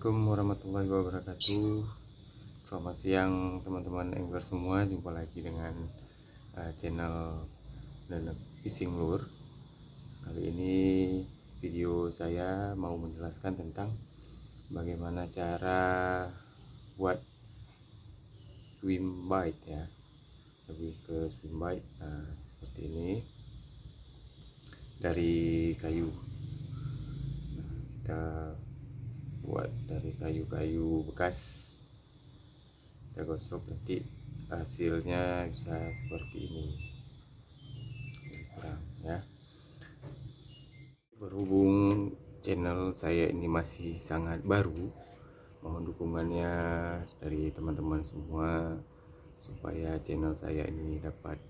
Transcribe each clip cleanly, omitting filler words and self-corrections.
Assalamualaikum warahmatullahi wabarakatuh. Selamat siang teman-teman angler semua. Jumpa lagi dengan channel Nenek Fishing Lure. Kali ini video saya mau menjelaskan tentang bagaimana cara buat swim bait ya. Lebih ke swim bait. Nah, seperti ini dari kayu. Nah, kita buat dari kayu-kayu bekas, kita gosok, nanti hasilnya bisa seperti ini. Kurang ya, berhubung channel saya ini masih sangat baru, mohon dukungannya dari teman-teman semua supaya channel saya ini dapat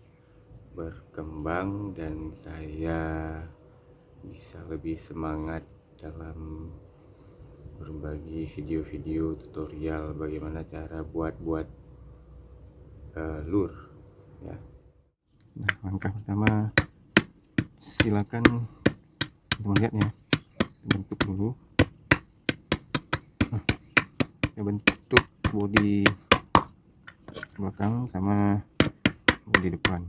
berkembang dan saya bisa lebih semangat dalam berbagi video-video tutorial bagaimana cara buat lure ya. Nah, langkah pertama silakan teman lihat ya, bentuk dulu. Nah, kita bentuk bodi belakang sama bodi depan.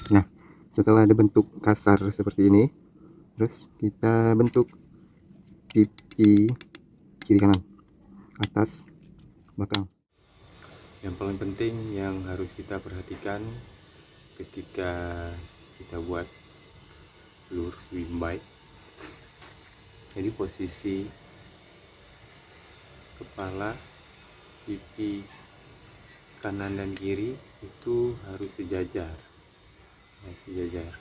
Nah, setelah ada bentuk kasar seperti ini, terus kita bentuk pipi kiri kanan, atas, belakang. Yang paling penting yang harus kita perhatikan ketika kita buat lure swim bait, jadi posisi kepala, pipi kanan dan kiri itu harus sejajar ya, sejajar.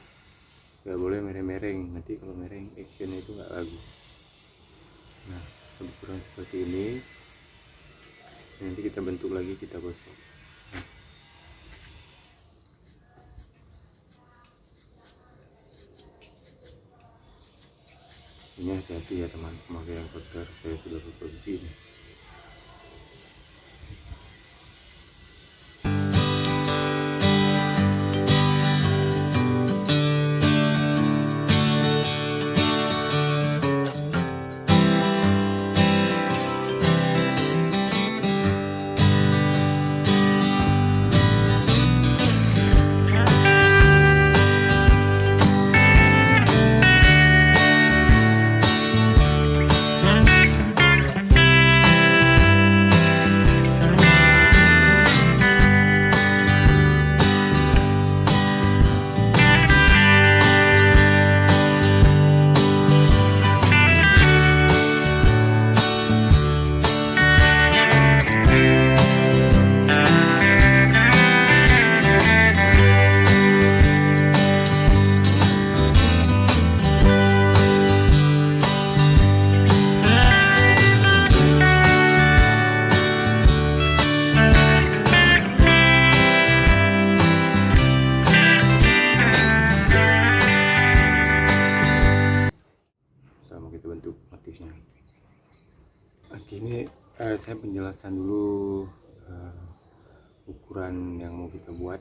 Gak boleh mereng-mereng, nanti kalau mereng actionnya itu nggak bagus. Nah, lebih kurang seperti ini. Nanti kita bentuk lagi, kita gosok. Ini hati-hati ya teman, semoga yang kotor, saya sudah berfungsi nih. Sama kita bentuk motifnya. Oke, ini saya penjelasan dulu ukuran yang mau kita buat.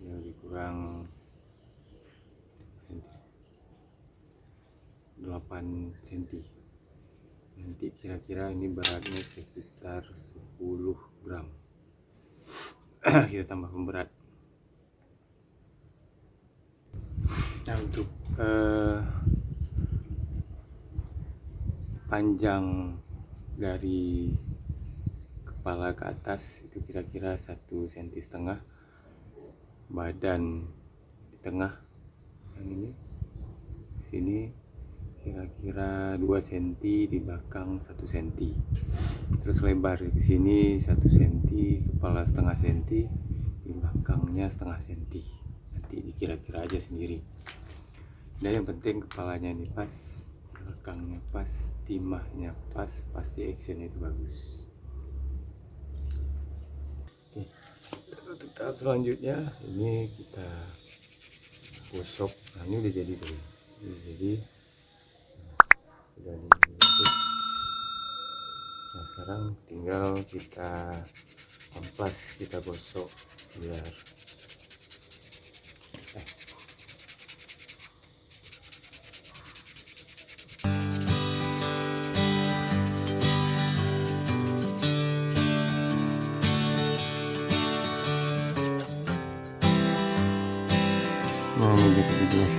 Ya, lebih kurang 8 cm. Nanti kira-kira ini beratnya sekitar 10 gram. Kita tambah pemberat. Nah, untuk panjang dari kepala ke atas itu kira-kira 1,5 cm. Badan di tengah yang ini di sini kira-kira 2 cm, di belakang 1 cm. Terus lebar di sini 1 cm, kepala setengah cm, di belakangnya setengah cm. Nanti dikira-kira aja sendiri. Dan yang penting kepalanya ini pas, belakangnya pas, timahnya pas, pasti actionnya itu bagus. Oke, untuk tahap selanjutnya ini kita gosok. Nah, ini udah jadi tuh, udah dibentuk. Nah, sekarang tinggal kita amplas, kita gosok biar nah ini udah jelas.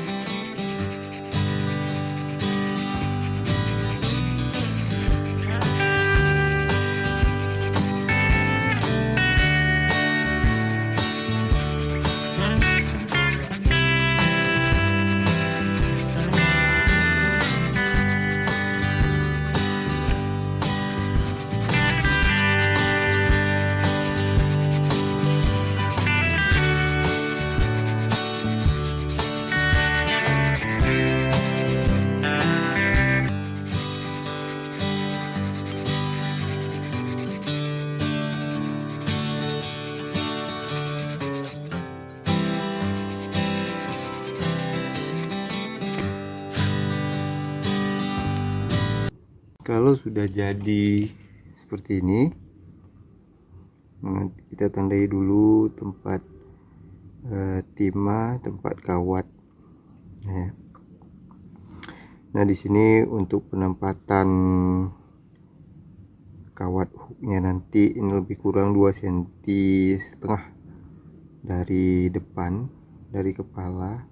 Kalau sudah jadi seperti ini, kita tandai dulu tempat timah, tempat kawat. Nah, di sini untuk penempatan kawat hooknya nanti ini lebih kurang 2,5 cm dari depan, dari kepala.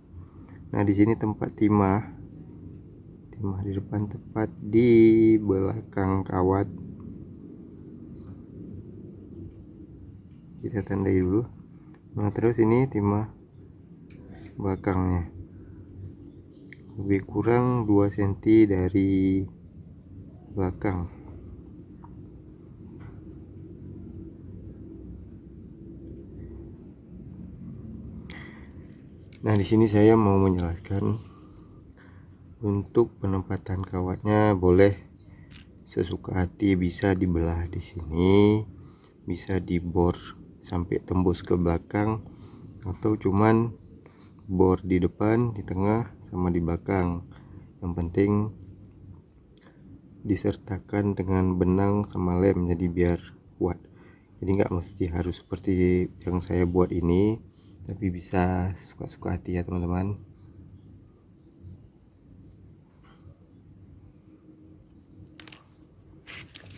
Nah, di sini tempat timah di depan, tepat di belakang kawat. Kita tandai dulu. Nah, terus ini timah belakangnya lebih kurang 2 cm dari belakang. Nah, di sini saya mau menjelaskan untuk penempatan kawatnya boleh sesuka hati, bisa dibelah di sini, bisa dibor sampai tembus ke belakang, atau cuman bor di depan, di tengah, sama di belakang. Yang penting disertakan dengan benang sama lem, jadi biar kuat. Jadi nggak mesti harus seperti yang saya buat ini, tapi bisa suka-suka hati ya teman-teman.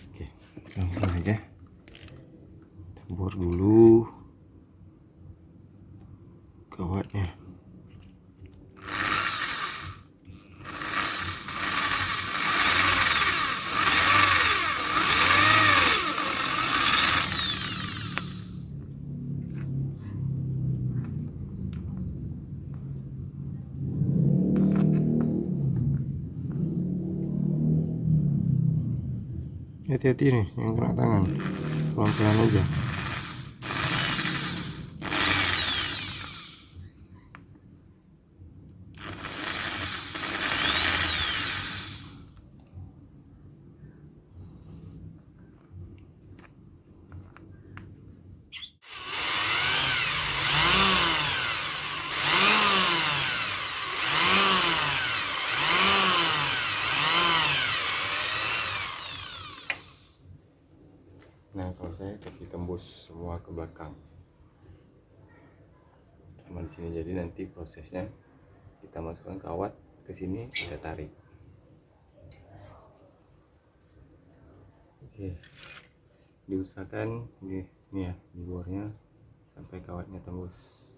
Oke, langsung aja bor dulu kawatnya. Hati-hati nih yang kena tangan, pelan-pelan aja. Nah, kalau saya kasih tembus semua ke belakang sama di sini, jadi nanti prosesnya kita masukkan kawat ke sini, kita tarik. Oke, diusahakan ini ya, di bornya sampai kawatnya tembus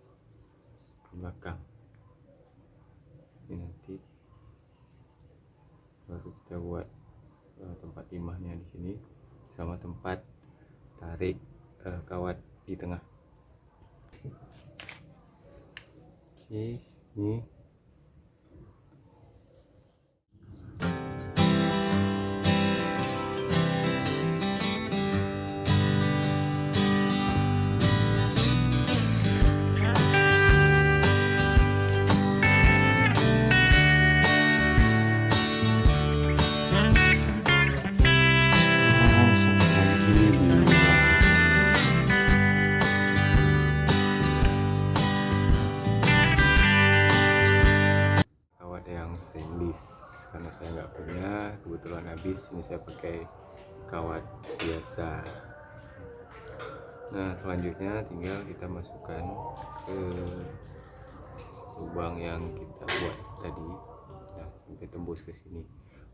ke belakang. Ini nanti baru kita buat tempat timahnya di sini sama tempat tarik kawat di tengah. Oke, ini stainless, karena saya nggak punya, kebetulan habis. Ini saya pakai kawat biasa. Nah, selanjutnya tinggal kita masukkan ke lubang yang kita buat tadi. Nah, sampai tembus ke sini.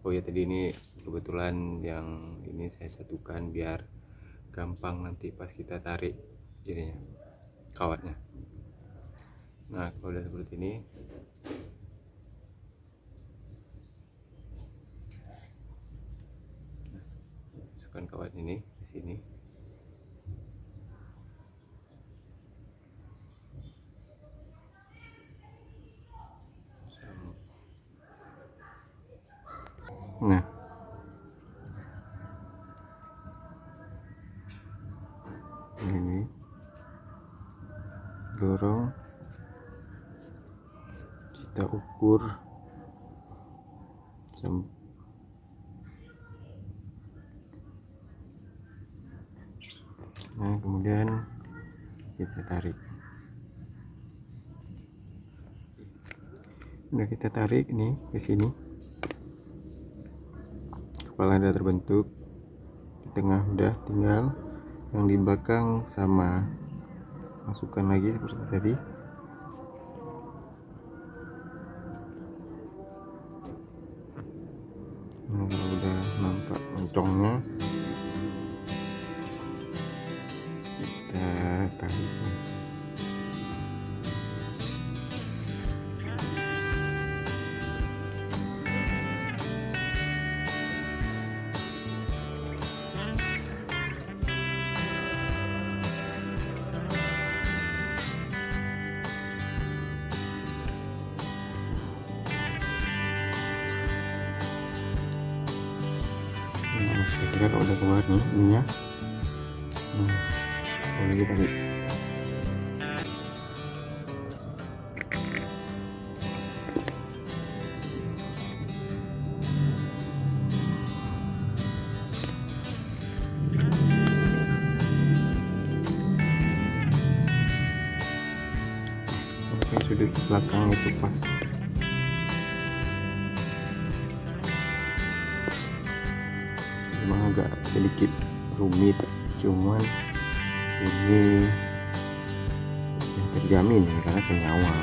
Oh ya, tadi ini kebetulan yang ini saya satukan biar gampang nanti pas kita tarik ininya, kawatnya. Nah, kalau udah seperti ini, masukkan kawat ini ke sini. Nah, ini dorong, kita ukur nah, kemudian kita tarik. Udah kita tarik nih ke sini, kepala udah terbentuk, di tengah udah, tinggal yang di belakang sama masukkan lagi seperti tadi. Nah, kalau udah nampak moncongnya, kita tarik. Kira-kira kalau udah keluar nih ininya, boleh kita tarik. grip belakangnya itu pas. Memang agak sedikit rumit, cuman ini ya terjamin ya karena senyawa.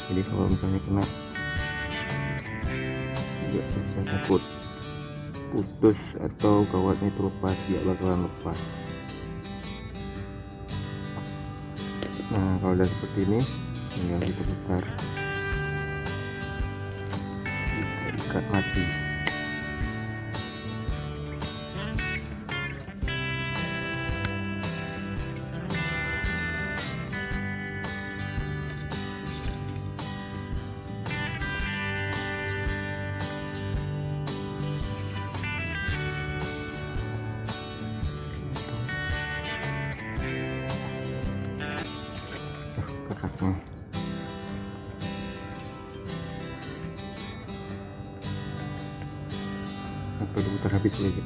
Jadi kalau misalnya kena tidak usah takut putus atau kawatnya itu lepas, tidak bakalan lepas. Nah kalau udah seperti ini tinggal kita putar, kita ikat mati. Kerasnya atau diputar habis lagi.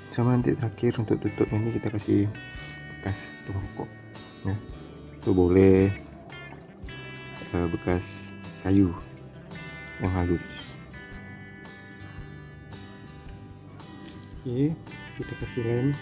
Sama nanti terakhir untuk tutupnya ini kita kasih bekas rokok ya, itu boleh bekas kayu yang halus. Oke, kita kasih lem.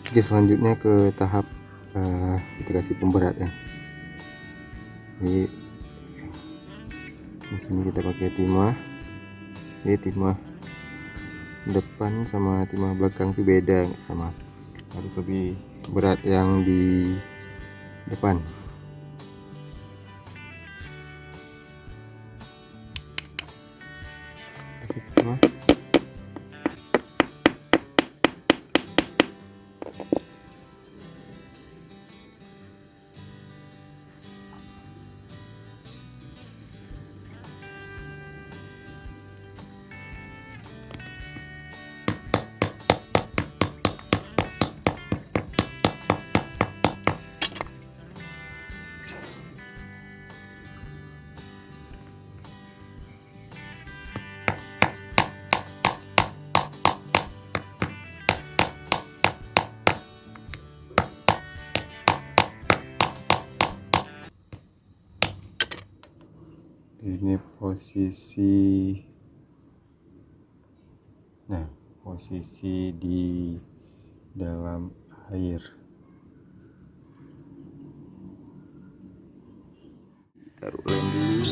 Oke, selanjutnya ke tahap kita kasih pemberat ya. Jadi di sini kita pakai timah. Jadi timah depan sama timah belakang itu beda, nggak sama. Harus lebih berat yang di depan. Kasih timah. Ini posisi di dalam air. Taruh lem dulu.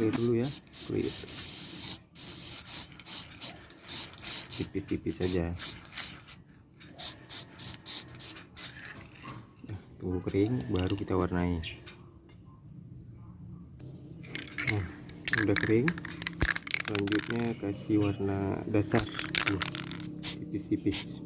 clear dulu ya, clear tipis-tipis saja. Tunggu kering baru kita warnai. Udah kering, selanjutnya kasih warna dasar tipis-tipis.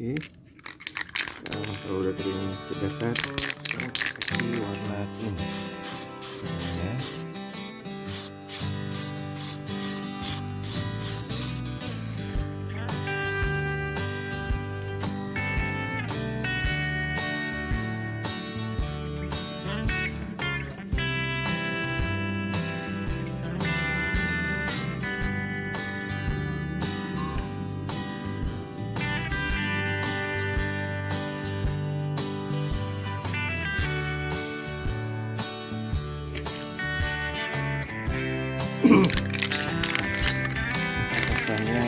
Oke, nah, kalau udah kering dasar, kasih warna kuning ya. Atasannya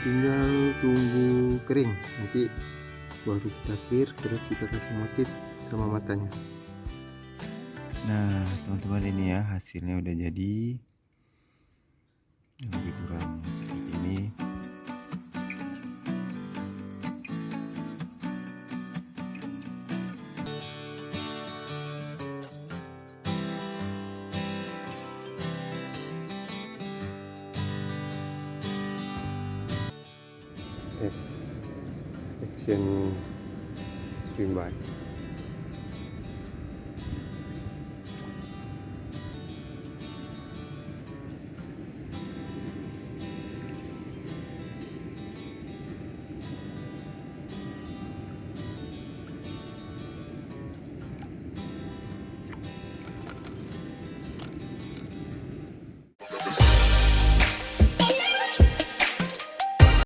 tinggal tunggu kering, nanti baru kita clear, terus kita kasih motif sama matanya. Nah teman-teman, ini ya hasilnya udah jadi, lebih kurang seperti ini. Tes action swim by.